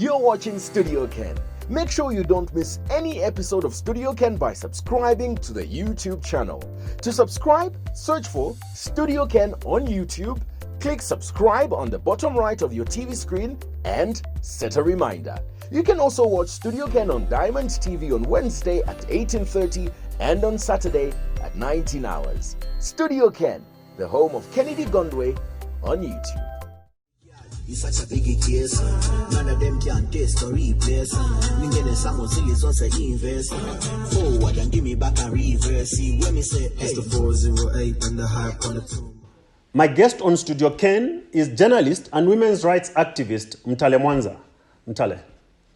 You're watching Studio Ken. Make sure you don't miss any episode of Studio Ken by subscribing to the YouTube channel. To subscribe, search for Studio Ken on YouTube, click subscribe on the bottom right of your TV screen, and set a reminder. You can also watch Studio Ken on Diamond TV on Wednesday at 18:30 and on Saturday at 19 hours. Studio Ken, the home of Kennedy Gondwe on YouTube. It's such a big case. None of them can test or replace. Ningene someone silly so say invest. Forward and give me back and reverse. See when me say it's the 408 and the hype on the tune. My guest on Studio Ken is journalist and women's rights activist Mutale Mwanza. Mutale,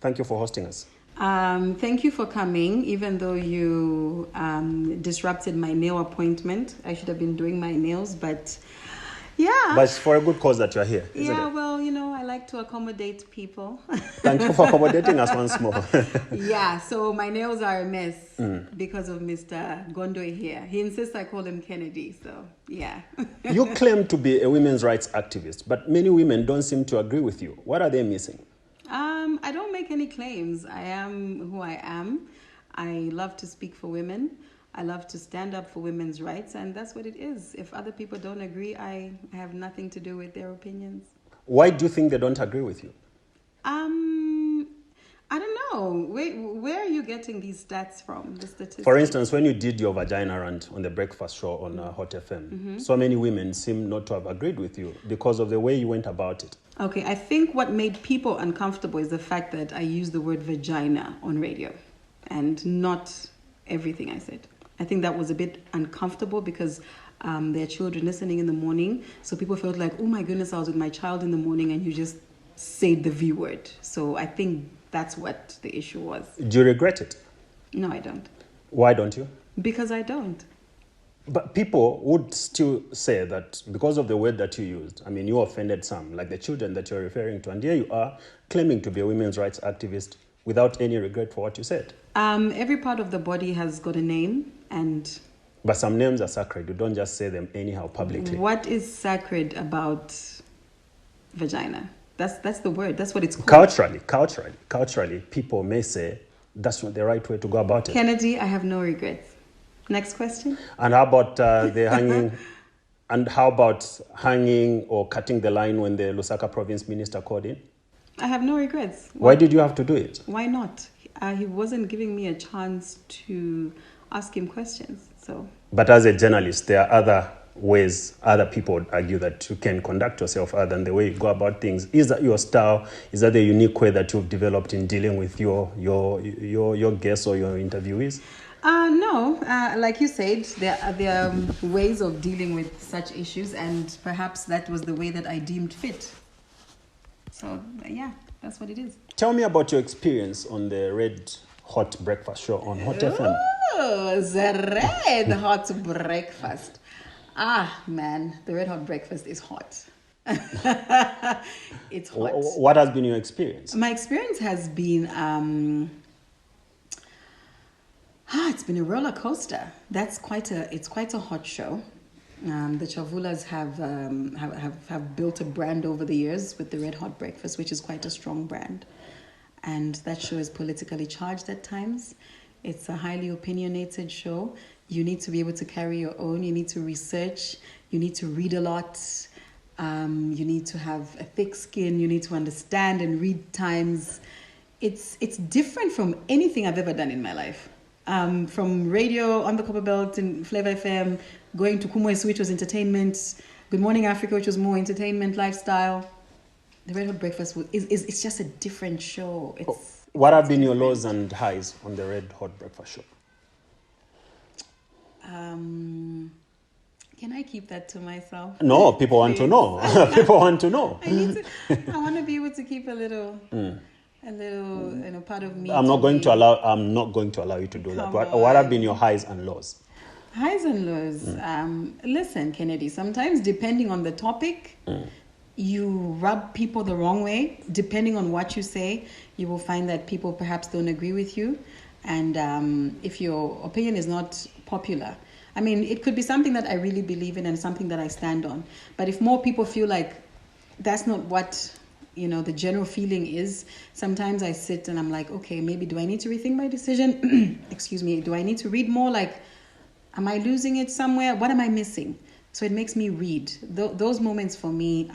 thank you for hosting us. Thank you for coming, even though you disrupted my nail appointment. I should have been doing my nails, but yeah. But it's for a good cause that you're here, isn't it? Well, I like to accommodate people. Thank you for accommodating us once more. Yeah, so my nails are a mess because of Mr. Gondwe here. He insists I call him Kennedy, so yeah. You claim to be a women's rights activist, but many women don't seem to agree with you. What are they missing? I don't make any claims. I am who I am. I love to speak for women. I love to stand up for women's rights, and that's what it is. If other people don't agree, I have nothing to do with their opinions. Why do you think they don't agree with you? I don't know. Where are you getting these stats from, the statistics? For instance, when you did your vagina rant on the breakfast show on Hot FM, so many women seem not to have agreed with you because of the way you went about it. Okay, I think what made people uncomfortable is the fact that I used the word vagina on radio and not everything I said. I think that was a bit uncomfortable because there are children listening in the morning. So people felt like, oh my goodness, I was with my child in the morning and you just said the V word. So I think that's what the issue was. Do you regret it? No, I don't. Why don't you? Because I don't. But people would still say that because of the word that you used, I mean, you offended some, like the children that you're referring to. And here you are claiming to be a women's rights activist without any regret for what you said. Every part of the body has got a name and... But some names are sacred. You don't just say them anyhow publicly. What is sacred about vagina? That's the word. That's what it's called. Culturally, people may say that's not the right way to go about it. Kennedy, I have no regrets. Next question. And how about the hanging? And how about hanging or cutting the line when the Lusaka province minister called in? I have no regrets. Why did you have to do it? Why not? He wasn't giving me a chance to ask him questions. So. But as a journalist, there are other ways other people would argue that you can conduct yourself other than the way you go about things. Is that your style? Is that the unique way that you've developed in dealing with your guests or your interviewees? No, like you said, there are ways of dealing with such issues, and perhaps that was the way that I deemed fit. So, yeah, that's what it is. Tell me about your experience on the Red Hot Breakfast show on Hot FM. Oh, the Red Hot Breakfast. Ah, man, the Red Hot Breakfast is hot. It's hot. What has been your experience? My experience has been... it's been a roller coaster. It's quite a hot show. The Chavulas have built a brand over the years with the Red Hot Breakfast, which is quite a strong brand. And that show is politically charged at times. It's a highly opinionated show. You need to be able to carry your own. You need to research. You need to read a lot. You need to have a thick skin. You need to understand and read times. It's different from anything I've ever done in my life. From radio on the Copper Belt and Flavor FM, going to Kumwesu, which was entertainment, Good Morning Africa, which was more entertainment, lifestyle. The Red Hot Breakfast it's just a different show. What have been your lows and highs on the Red Hot Breakfast show? Can I keep that to myself? No, people want to know. People want to know. I want to be able to keep a little, part of me. I'm not going to allow you to do that. What have been your highs and lows? Highs and lows. Listen, Kennedy, sometimes depending on the topic, you rub people the wrong way. Depending on what you say, you will find that people perhaps don't agree with you. And if your opinion is not popular, I mean, it could be something that I really believe in and something that I stand on. But if more people feel like that's not what the general feeling is, sometimes I sit and I'm like, okay, maybe do I need to rethink my decision? Excuse me. Do I need to read more? Like, am I losing it somewhere? What am I missing? So it makes me read. Those moments for me.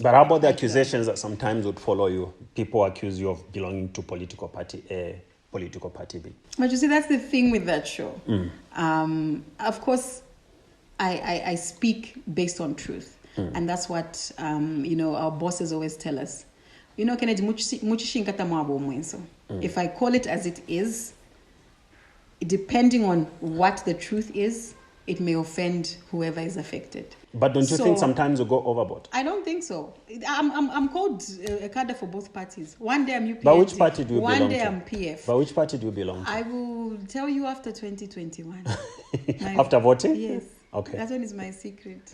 But how about the accusations that sometimes would follow you? People accuse you of belonging to political party A, political party B. But you see, that's the thing with that show. Of course, I speak based on truth. And that's what, our bosses always tell us. Kennedy, if I call it as it is, depending on what the truth is, it may offend whoever is affected. But don't you think sometimes you go overboard? I don't think so. I'm called a cadre for both parties. One day I'm UPF. But which party do you belong to? One day I'm PF. But which party do you belong to? I will tell you after 2021. After voting? Yes. Okay. That one is my secret.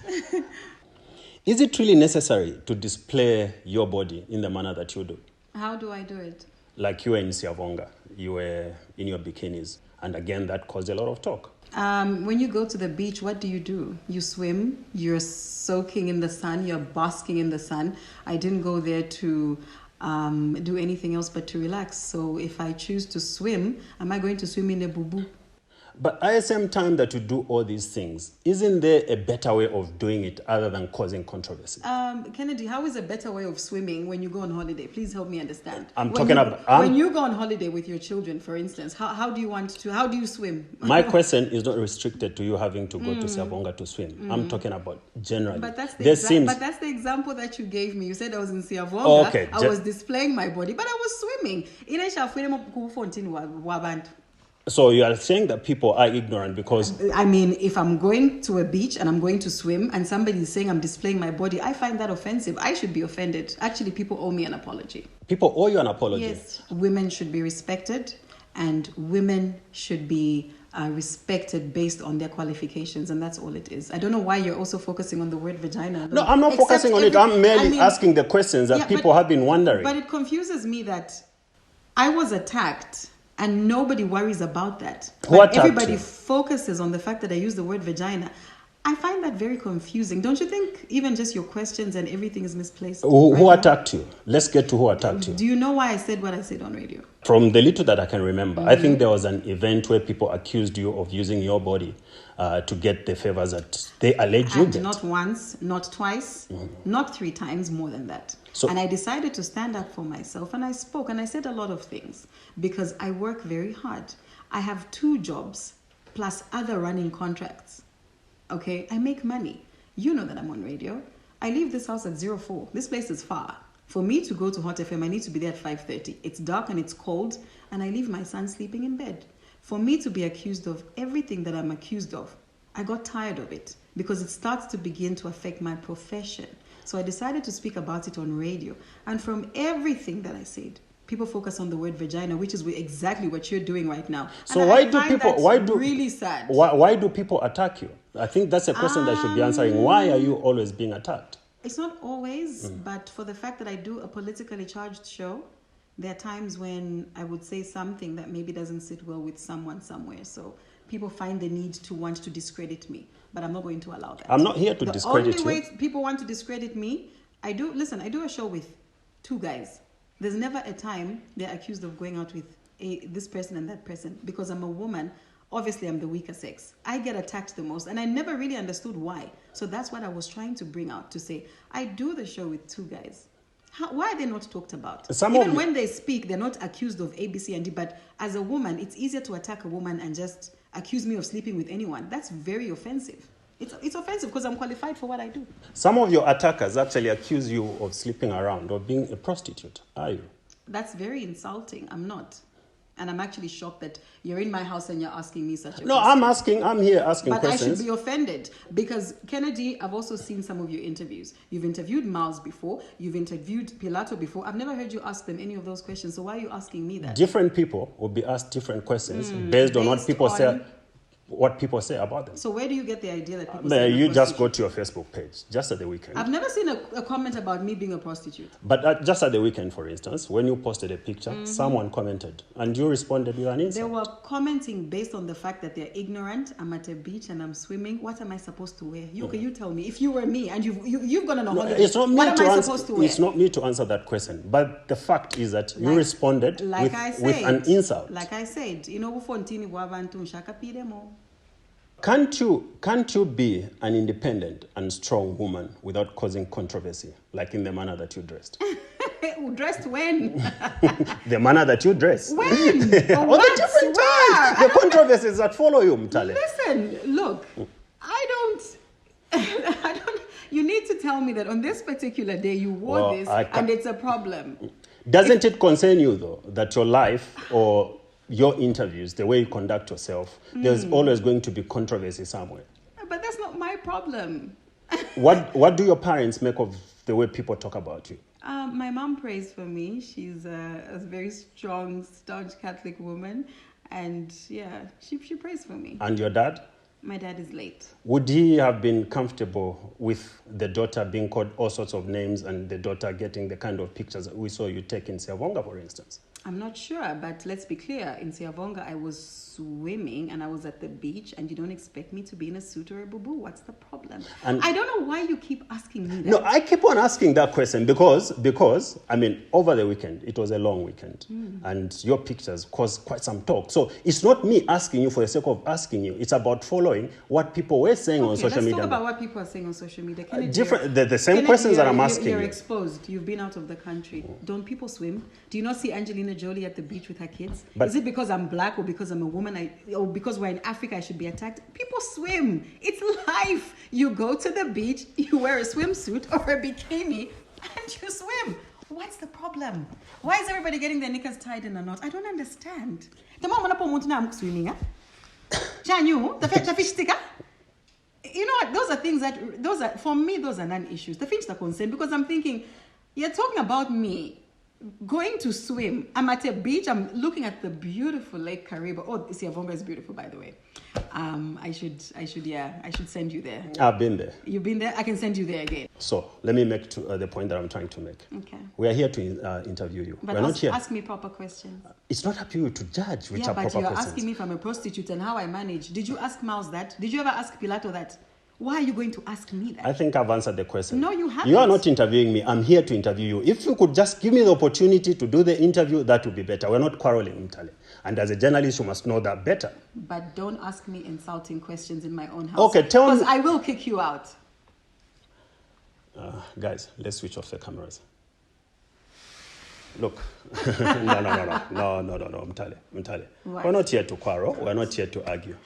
Is it really necessary to display your body in the manner that you do? How do I do it? Like you were in Siavonga, you were in your bikinis, and again, that caused a lot of talk. When you go to the beach, what do? You swim, you're soaking in the sun, you're basking in the sun. I didn't go there to do anything else but to relax. So if I choose to swim, am I going to swim in a boo-boo? But at the same time that you do all these things, isn't there a better way of doing it other than causing controversy? Kennedy, how is a better way of swimming when you go on holiday? Please help me understand. When you go on holiday with your children, for instance, how do you swim? My question is not restricted to you having to go to Siavonga to swim. I'm talking about generally. But that's the example that you gave me. You said I was in Siavonga. Okay. I was displaying my body, but I was swimming. So you are saying that people are ignorant because... I mean, if I'm going to a beach and I'm going to swim and somebody is saying I'm displaying my body, I find that offensive. I should be offended. Actually, people owe me an apology. People owe you an apology? Yes. Women should be respected, and women should be respected based on their qualifications, and that's all it is. I don't know why you're also focusing on the word vagina. No, I'm not focusing on it. I'm merely asking the questions that people have been wondering. But it confuses me that I was attacked... and nobody worries about that. Everybody focuses on the fact that I use the word vagina. I find that very confusing. Don't you think even just your questions and everything is misplaced? Who attacked you? Let's get to who attacked you. Do you know why I said what I said on radio? From the little that I can remember, I think there was an event where people accused you of using your body to get the favors that they allege you get. Not once, not twice, not 3 times, more than that. And I decided to stand up for myself, and I spoke, and I said a lot of things because I work very hard. I have 2 jobs plus other running contracts. Okay, I make money. You know that I'm on radio. I leave this house at 04. This place is far. For me to go to Hot FM, I need to be there at 5:30. It's dark and it's cold, and I leave my son sleeping in bed. For me to be accused of everything that I'm accused of, I got tired of it because it starts to begin to affect my profession. So I decided to speak about it on radio. And from everything that I said, people focus on the word vagina, which is exactly what you're doing right now. So and why do people? Really sad. Why do people attack you? I think that's a question that I should be answering. Why are you always being attacked? It's not always, but for the fact that I do a politically charged show, there are times when I would say something that maybe doesn't sit well with someone somewhere. So people find the need to want to discredit me, but I'm not going to allow that. I'm not here to discredit you. The only way people want to discredit me, I do a show with 2 guys. There's never a time they're accused of going out with this person and that person because I'm a woman. Obviously, I'm the weaker sex. I get attacked the most, and I never really understood why. So that's what I was trying to bring out to say, I do the show with 2 guys. Why are they not talked about? Even when they speak, they're not accused of A, B, C, and D. But as a woman, it's easier to attack a woman and just accuse me of sleeping with anyone. That's very offensive. It's offensive because I'm qualified for what I do. Some of your attackers actually accuse you of sleeping around or being a prostitute. Are you? That's very insulting. I'm not. And I'm actually shocked that you're in my house and you're asking me such a No, question. I'm here asking but questions. But I should be offended because, Kennedy, I've also seen some of your interviews. You've interviewed Miles before. You've interviewed Pilato before. I've never heard you ask them any of those questions. So why are you asking me that? Different people will be asked different questions based on what people say. what people say about them. So where do you get the idea that people There, say you just go to your Facebook page, just at the weekend. I've never seen a comment about me being a prostitute. But just at the weekend, for instance, when you posted a picture, someone commented, and you responded with an They insult. were commenting based on the fact that they're ignorant. I'm at a beach and I'm swimming. What am I supposed to wear? You tell me. If you were me and you've gone on a holiday, It's not me what am to I answer. supposed to wear? It's not me to answer that question. But the fact is that you responded with an insult. Like I said, Fontini Wabantu Shakapidemo. Can't you be an independent and strong woman without causing controversy, like in the manner that you dressed? Dressed when? The manner that you dress. When? On the different times. The controversies that follow you, Mutale. Listen, look, I don't. You need to tell me that on this particular day you wore this and it's a problem. Doesn't it concern you, though, that your life or your interviews, the way you conduct yourself, there's always going to be controversy somewhere? But that's not my problem. What do your parents make of the way people talk about you? My mom prays for me. She's a very strong, staunch Catholic woman. And yeah, she prays for me. And your dad? My dad is late. Would he have been comfortable with the daughter being called all sorts of names and the daughter getting the kind of pictures that we saw you take in Siavonga, for instance? I'm not sure, but let's be clear. In Siavonga, I was swimming and I was at the beach, and you don't expect me to be in a suit or a boo-boo. What's the problem? And I don't know why you keep asking me that. No, I keep on asking that question because I mean, over the weekend, it was a long weekend, and your pictures caused quite some talk. So it's not me asking you for the sake of asking you. It's about following what people were saying on social media. Let's talk about what people are saying on social media. The same questions that I'm asking You're you. exposed. You've been out of the country. Don't people swim? Do you not see Angelina Jolie at the beach with her kids? Is it because I'm black or because I'm a woman or because we're in Africa I should be attacked? People swim. It's life. You go to the beach, you wear a swimsuit or a bikini and you swim. What's the problem? Why is everybody getting their knickers tied in a knot? I don't understand. The moment I'm swimming, the fish sticker. You know what? Those are things that for me, those are non-issues. The things that concern, because I'm thinking, you're talking about me going to swim. I'm at a beach. I'm looking at the beautiful Lake Kariba. Oh, Siavonga is beautiful, by the way. I should send you there. I've been there. You've been there? I can send you there again. So let me make the point that I'm trying to make. Okay. We are here to interview you. But we're not here. Ask me proper questions. It's not up to you to judge which are proper questions. Yeah, but you're asking me if I'm a prostitute and how I manage. Did you ask Miles that? Did you ever ask Pilato that? Why are you going to ask me that? I think I've answered the question. No, you haven't. You are not interviewing me. I'm here to interview you. If you could just give me the opportunity to do the interview, that would be better. We're not quarreling, Mutale. And as a journalist, you must know that better. But don't ask me insulting questions in my own house. Okay, tell me. Because I will kick you out. Guys, let's switch off the cameras. Look. No, Mutale. We're not here to quarrel. We're not here to argue.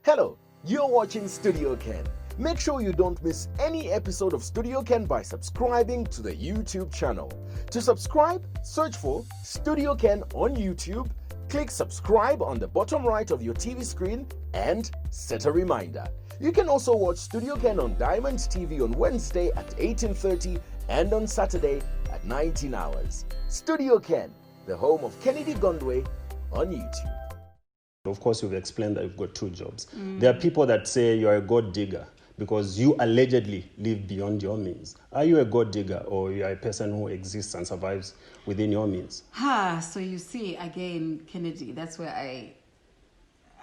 Hello, you're watching Studio Ken. Make sure you don't miss any episode of Studio Ken by subscribing to the YouTube channel. To subscribe, search for Studio Ken on YouTube, click subscribe on the bottom right of your TV screen, and set a reminder. You can also watch Studio Ken on Diamond TV on Wednesday at 18:30 and on Saturday at 19 hours. Studio Ken, the home of Kennedy Gondwe on YouTube. Of course, you've explained that you've got two jobs. There are people that say you're a gold digger because you allegedly live beyond your means. Are you a gold digger or you are a person who exists and survives within your means? So you see, again, Kennedy, that's where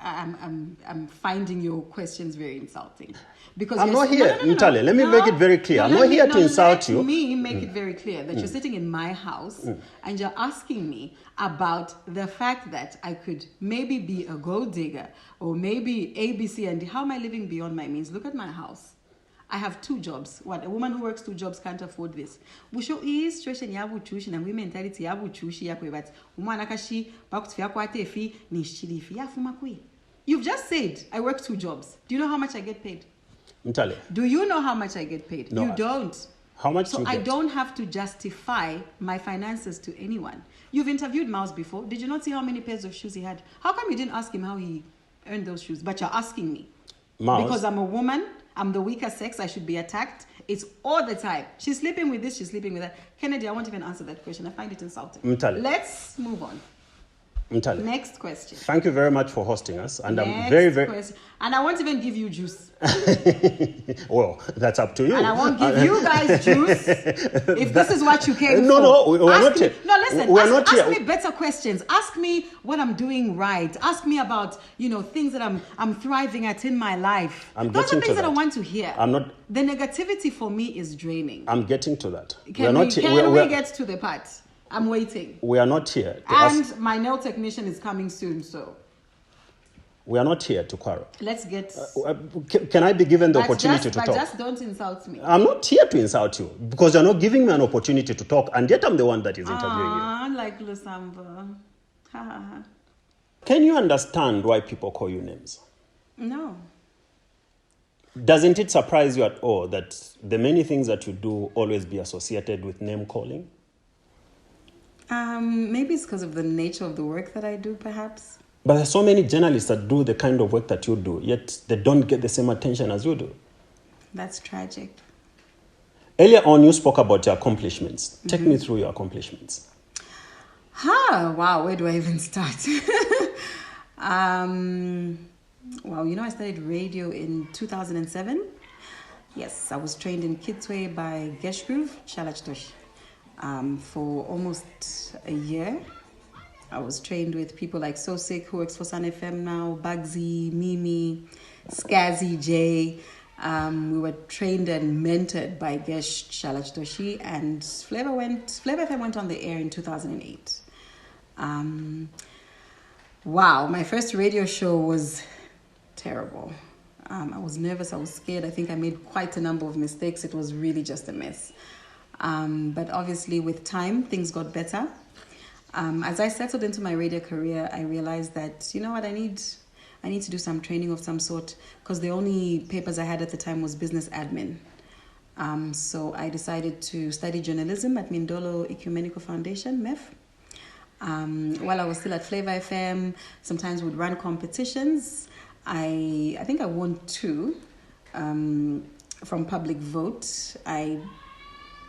I'm finding your questions very insulting. Because I'm not here, Mutale. Let me make it very clear. I'm not here to insult you. Let me make it very clear that you're sitting in my house and you're asking me about the fact that I could maybe be a gold digger or maybe ABC and how am I living beyond my means? Look at my house. I have two jobs. What? A woman who works two jobs can't afford this. Busho is situation yabu chushi na mentality yabu chushi yakwe but umwana kashi bakutfia kwate fi ni shirifi yafuma kwi. You've just said I work two jobs. Do you know how much I get paid? Mutale. Do you know how much I get paid? No, you don't. How much do you get? So I don't have to justify my finances to anyone. You've interviewed Miles before. Did you not see how many pairs of shoes he had? How come you didn't ask him how he earned those shoes? But you're asking me. Miles. Because I'm a woman. I'm the weaker sex. I should be attacked. It's all the time. She's sleeping with this. She's sleeping with that. Kennedy, I won't even answer that question. I find it insulting. Mutale. Let's move on. Mutale, Next question. thank you very much for hosting us. And I'm Next very, very... question. And I won't even give you juice. Well, that's up to you. And I won't give you guys juice if this is what you came for. No, we're not here. No, listen, We're not ask here. me better questions. Ask me what I'm doing right. Ask me about, things that I'm thriving at in my life. I'm Those getting are to things that I that. want to hear. I'm not... The negativity for me is draining. I'm getting to that. Can we get to the part? I'm waiting. We are not here to And my nail technician is coming soon, so... We are not here to quarrel. Let's get... Can I be given the opportunity to talk? But just don't insult me. I'm not here to insult you because you're not giving me an opportunity to talk, and yet I'm the one that is interviewing you. Like Lusamba. Ha ha ha. Can you understand why people call you names? No. Doesn't it surprise you at all that the many things that you do always be associated with name calling? Maybe it's because of the nature of the work that I do, perhaps. But there's so many journalists that do the kind of work that you do, yet they don't get the same attention as you do. That's tragic. Earlier on, you spoke about your accomplishments. Take me through your accomplishments. Wow, where do I even start? I started radio in 2007. Yes, I was trained in Kidsway by Geshgroove, Chalachtosh, for almost a year. I was trained with people like Sosik, who works for Sun FM now, Bugsy, Mimi, Skazzy, Jay. We were trained and mentored by Gesh Chalachtoshi, and Flavor FM went on the air in 2008. Wow, my first radio show was terrible. I was nervous, I was scared. I think I made quite a number of mistakes. It was really just a mess. But obviously with time, things got better. As I settled into my radio career, I realized that, I need to do some training of some sort, because the only papers I had at the time was business admin. So I decided to study journalism at Mindolo Ecumenical Foundation, MEF. While I was still at Flavor FM, sometimes would run competitions. I think I won 2 from Public Vote. I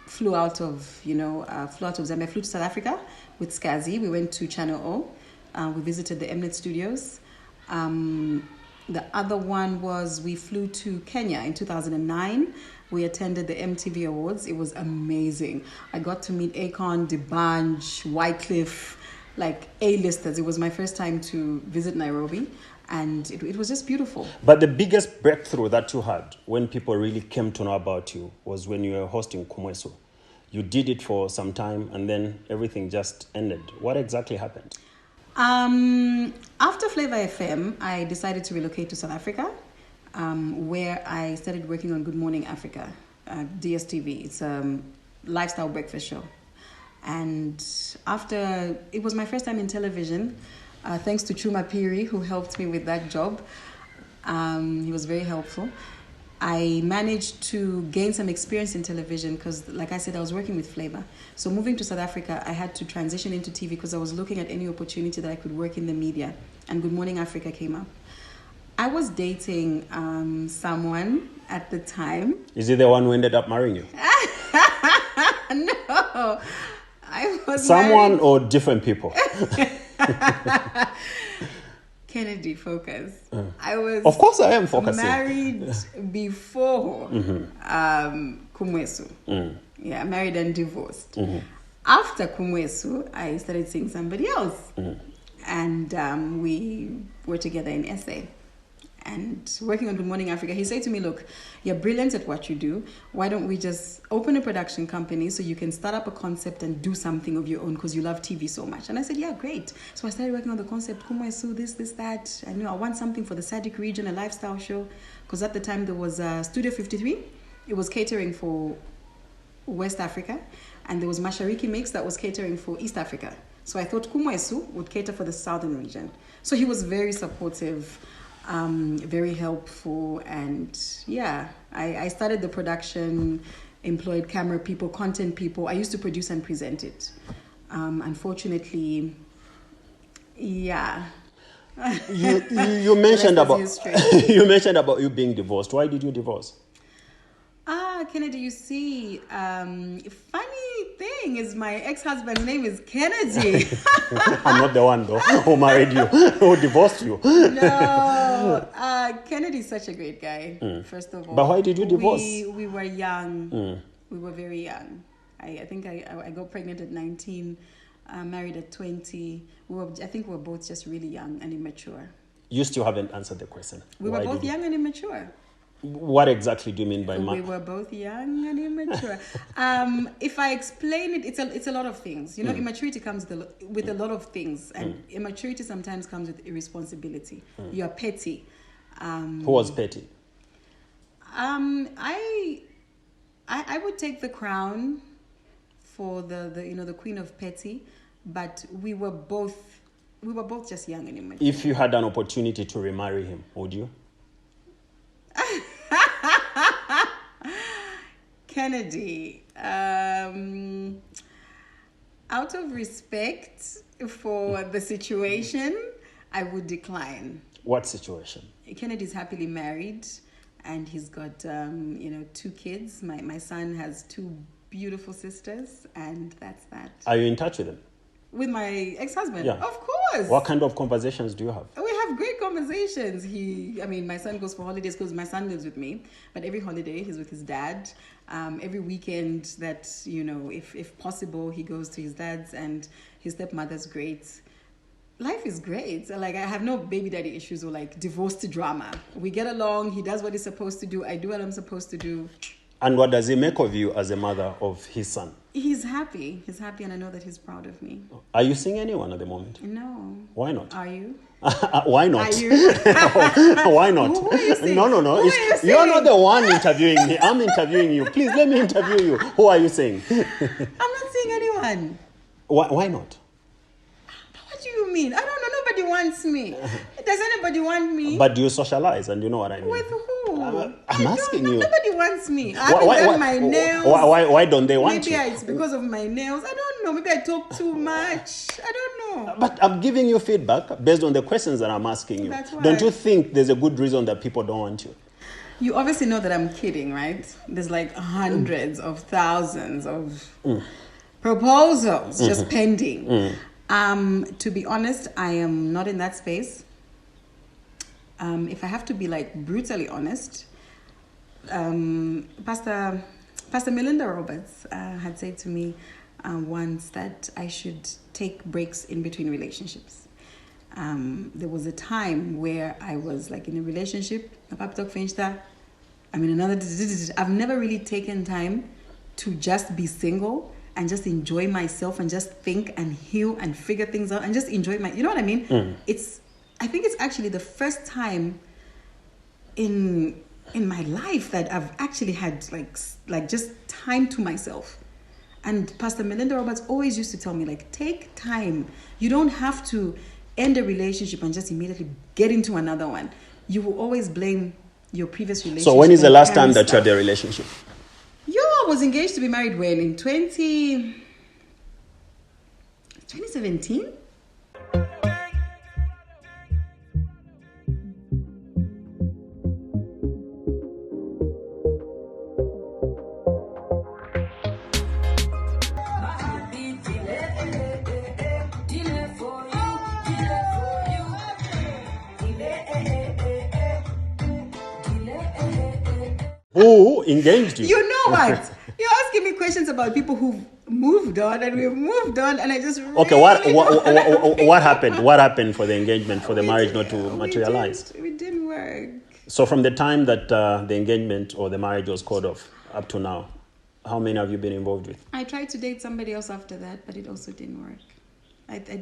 flew out of Zambia. I flew to South Africa with Skazzy. We went to Channel O. We visited the Mnet studios. The other one was we flew to Kenya in 2009. We attended the MTV Awards. It was amazing. I got to meet Akon, D'banj, Wycliffe, like A-listers. It was my first time to visit Nairobi, and it was just beautiful. But the biggest breakthrough that you had when people really came to know about you was when you were hosting Kumweso. You did it for some time, and then everything just ended. What exactly happened? After Flavor FM, I decided to relocate to South Africa, where I started working on Good Morning Africa, DSTV. It's a lifestyle breakfast show. And after, it was my first time in television, thanks to Chuma Piri, who helped me with that job. He was very helpful. I managed to gain some experience in television because, like I said, I was working with Flavor. So moving to South Africa, I had to transition into TV because I was looking at any opportunity that I could work in the media. And Good Morning Africa came up. I was dating someone at the time. Is he the one who ended up marrying you? No. I was Someone married. or different people? Kennedy, focus. I was. Of course, I am focusing. Married before Kumwesu. Yeah, married and divorced. After Kumwesu, I started seeing somebody else, and we were together in SA. And working on Good Morning Africa, he said to me, look, you're brilliant at what you do. Why don't we just open a production company so you can start up a concept and do something of your own because you love TV so much? And I said, yeah, great. So I started working on the concept, Kumwesu, this, that. I knew I want something for the Sadiq region, a lifestyle show. Because at the time there was Studio 53. It was catering for West Africa. And there was Mashariki Mix that was catering for East Africa. So I thought Kumwesu would cater for the southern region. So he was very supportive. Very helpful, and yeah, I started the production, employed camera people, content people. I used to produce and present it. Unfortunately, yeah. You mentioned about you mentioned about you being divorced. Why did you divorce? Kennedy, you see, funny thing is my ex-husband's name is Kennedy. I'm not the one though who married you, who divorced you. No, Kennedy's such a great guy, first of all. But why did you divorce? We were young. We were very young. I think I got pregnant at 19, married at 20. I think we were both just really young and immature. You still haven't answered the question. We were both young and immature. What exactly do you mean by we were both young and immature? If I explain it, it's a lot of things. You know, immaturity comes with a lot of things, and immaturity sometimes comes with irresponsibility. You're petty. Who was petty? I would take the crown for the queen of petty, but we were both just young and immature. If you had an opportunity to remarry him, would you? Kennedy, out of respect for the situation, I would decline. What situation? Kennedy's happily married, and he's got 2 kids. My son has 2 beautiful sisters, and that's that. Are you in touch with him? With my ex-husband? Yeah. Of course. What kind of conversations do you have? We have great conversations. My son goes for holidays because my son lives with me. But every holiday, he's with his dad. Every weekend that, if possible, he goes to his dad's, and his stepmother's great. Life is great. Like, I have no baby daddy issues or like divorced drama. We get along. He does what he's supposed to do. I do what I'm supposed to do. And what does he make of you as a mother of his son? He's happy. He's happy, and I know that he's proud of me. Are you seeing anyone at the moment? No. Why not? Are you? Why not? Are you? Why not? Who are you saying? No. Who are you You're not saying? the one interviewing me. I'm interviewing you. Please let me interview you. Who are you saying? I'm not seeing anyone. Why not? What do you mean? I don't know. Nobody wants me. Does anybody want me? But do you socialize, and you know what I mean? With who? I'm asking you. Nobody wants me. I haven't done my nails. Why don't they want Maybe you? it's because of my nails. I don't know. Maybe I talk too much. I don't know. But I'm giving you feedback based on the questions that I'm asking you. That's why. Don't you think there's a good reason that people don't want you? You obviously know that I'm kidding, right? There's like hundreds of thousands of proposals just pending. To be honest, I am not in that space. If I have to be like brutally honest, Pastor Melinda Roberts had said to me once that I should take breaks in between relationships. There was a time where I was like in a relationship, I've never really taken time to just be single and just enjoy myself and just think and heal and figure things out and just enjoy you know what I mean? I think it's actually the first time in my life that I've actually had like just time to myself. And Pastor Melinda Roberts always used to tell me, like, take time. You don't have to end a relationship and just immediately get into another one. You will always blame your previous relationship. So when is the last time that you had a relationship? I was engaged to be married when? In 2017? Who engaged you? You know what? You're asking me questions about people who've moved on, and we've moved on, and I just really Okay, what happened? What happened for the engagement, for the marriage not to materialize? It didn't work. So from the time that the engagement or the marriage was called off up to now, how many have you been involved with? I tried to date somebody else after that, but it also didn't work.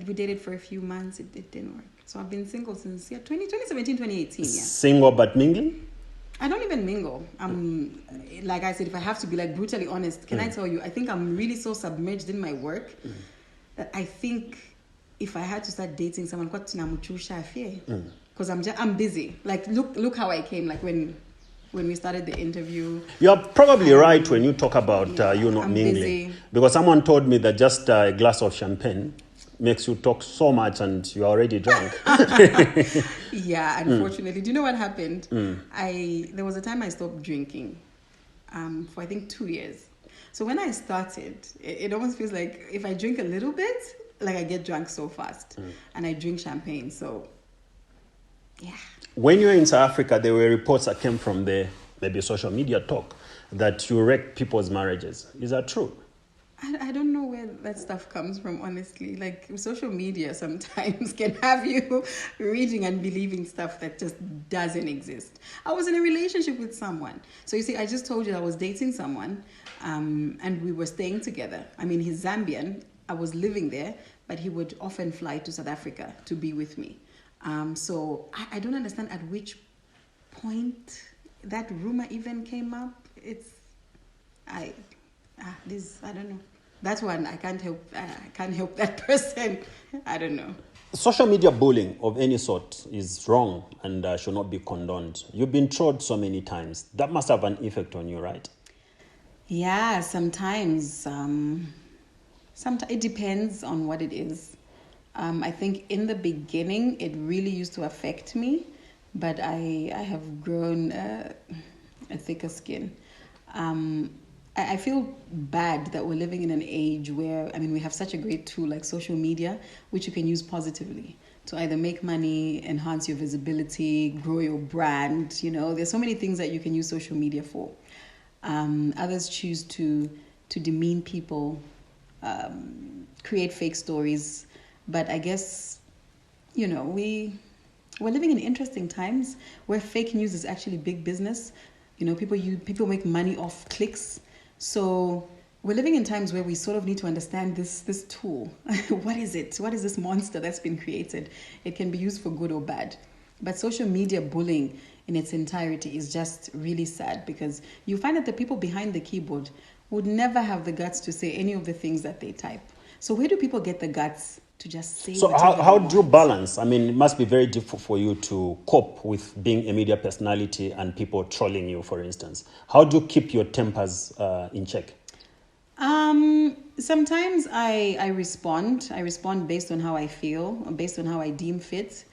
We dated for a few months. It didn't work. So I've been single since 2017, 2018. Yeah. Single but mingling? I don't even mingle. Like I said, if I have to be like brutally honest, can I tell you, I think I'm really so submerged in my work that I think if I had to start dating someone, because I'm busy. Like look how I came. Like when we started the interview. You're probably right when you talk about you not I'm mingling. busy. Because someone told me that just a glass of champagne makes you talk so much and you're already drunk. Yeah, unfortunately. Do you know what happened? There was a time I stopped drinking. for I think 2 years. So when I started, it almost feels like if I drink a little bit, like I get drunk so fast, and I drink champagne. So, yeah. When you were in South Africa, there were reports that came from the maybe social media talk that you wrecked people's marriages. Is that true? I don't know where that stuff comes from, honestly. Like, social media sometimes can have you reading and believing stuff that just doesn't exist. I was in a relationship with someone. So, you see, I just told you I was dating someone, and we were staying together. I mean, he's Zambian. I was living there, but he would often fly to South Africa to be with me. So, I don't understand at which point that rumor even came up. I don't know. That's one I can't help. I can't help that person. I don't know. Social media bullying of any sort is wrong and should not be condoned. You've been trolled so many times. That must have an effect on you, right? Yeah, sometimes. Sometimes it depends on what it is. I think in the beginning it really used to affect me, but I have grown a thicker skin. I feel bad that we're living in an age where, I mean, we have such a great tool like social media, which you can use positively to either make money, enhance your visibility, grow your brand. You know, there's so many things that you can use social media for. Others choose to demean people, create fake stories. But I guess, you know, we're living in interesting times where fake news is actually big business. You know, people make money off clicks. So we're living in times where we sort of need to understand this tool. What is it? What is this monster that's been created? It can be used for good or bad. But social media bullying in its entirety is just really sad, because you find that the people behind the keyboard would never have the guts to say any of the things that they type. So where do people get the guts to just say? So how do you balance? I mean, it must be very difficult for you to cope with being a media personality and people trolling you, for instance. How do you keep your tempers in check? Sometimes I respond. I respond based on how I feel, based on how I deem fit.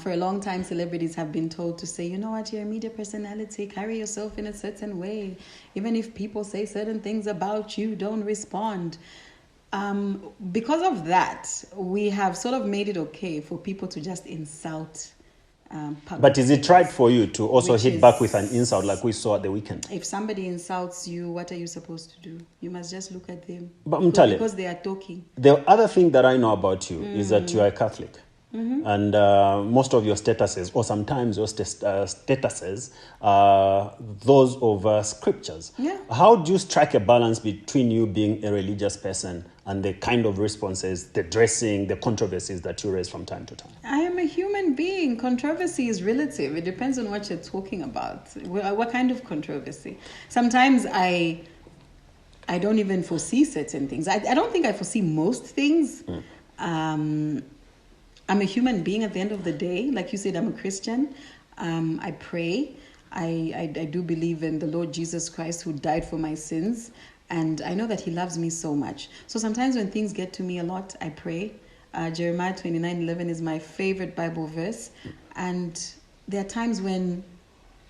For a long time, celebrities have been told to say, you know what, you're a media personality, carry yourself in a certain way. Even if people say certain things about you, don't respond. Because of that, we have sort of made it okay for people to just insult public. But is it right for you to also hit back with an insult like we saw at the weekend? If somebody insults you, what are you supposed to do? You must just look at them. But Mutale, because they are talking. The other thing that I know about you is that you are a Catholic. Mm-hmm. And most of your statuses, or sometimes your statuses, are those of scriptures. Yeah. How do you strike a balance between you being a religious person and the kind of responses, the dressing, the controversies that you raise from time to time? I am a human being. Controversy is relative. It depends on what you're talking about. What kind of controversy? Sometimes I don't even foresee certain things. I don't think I foresee most things. I'm a human being at the end of the day. Like you said, I'm a Christian. I pray. I do believe in the Lord Jesus Christ, who died for my sins. And I know that he loves me so much. So sometimes when things get to me a lot, I pray. Jeremiah 29:11 is my favorite Bible verse. And there are times when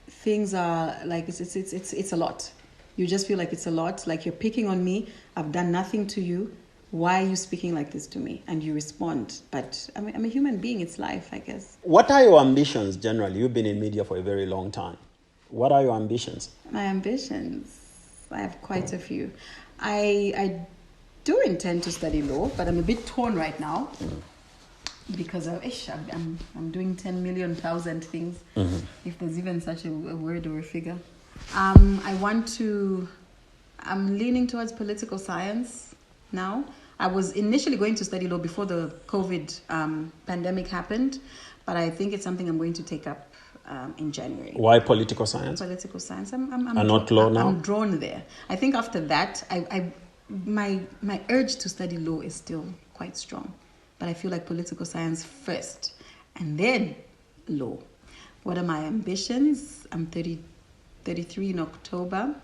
things are like, it's a lot. You just feel like it's a lot. Like you're picking on me. I've done nothing to you. Why are you speaking like this to me? And you respond. But I'm a human being. It's life, I guess. What are your ambitions generally? You've been in media for a very long time. What are your ambitions? My ambitions? I have quite a few. I do intend to study law, but I'm a bit torn right now because I'm doing 10 million thousand things, if there's even such a word or a figure. I'm leaning towards political science now. I was initially going to study law before the COVID pandemic happened, but I think it's something I'm going to take up in January. Why political science? Political science. And not law now? I'm drawn there. I think after that, my urge to study law is still quite strong. But I feel like political science first, and then law. What are my ambitions? I'm 33 in October.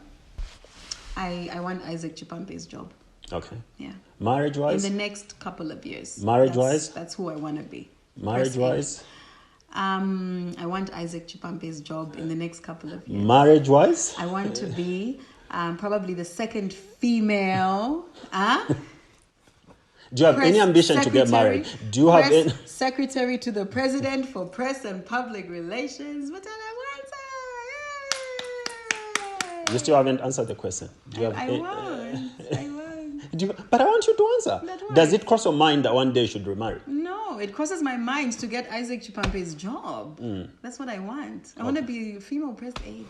I want Isaac Chipampe's job. Okay. Yeah. Marriage-wise? In the next couple of years. Marriage-wise? That's who I want to be. Marriage-wise? I want Isaac Chipampe's job in the next couple of years. Marriage-wise? I want to be probably the second female. Do you have any ambition to get married? Do you have any? Secretary to the President for Press and Public Relations. Mutale Mwanza. You still haven't answered the question. Do you have I won't. But I want you to answer. That's Does right. it cross your mind that one day you should remarry? No, it crosses my mind to get Isaac Chipampe's job. That's what I want. I want to be a female press aide.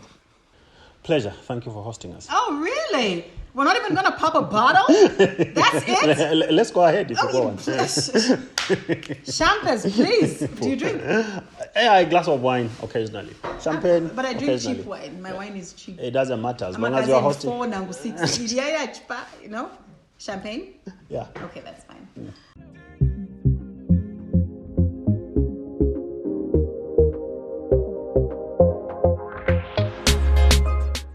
Pleasure. Thank you for hosting us. Oh, really? We're not even going to pop a bottle? That's it? Let's go ahead if you go on. Champers, please. Do you drink? Yeah, a glass of wine occasionally. Champagne. But I drink occasionally. cheap wine. My wine is cheap. It doesn't matter as I'm long a as you're cousin hosting. 4, now 6. You know? Champagne? Yeah. Okay, that's fine.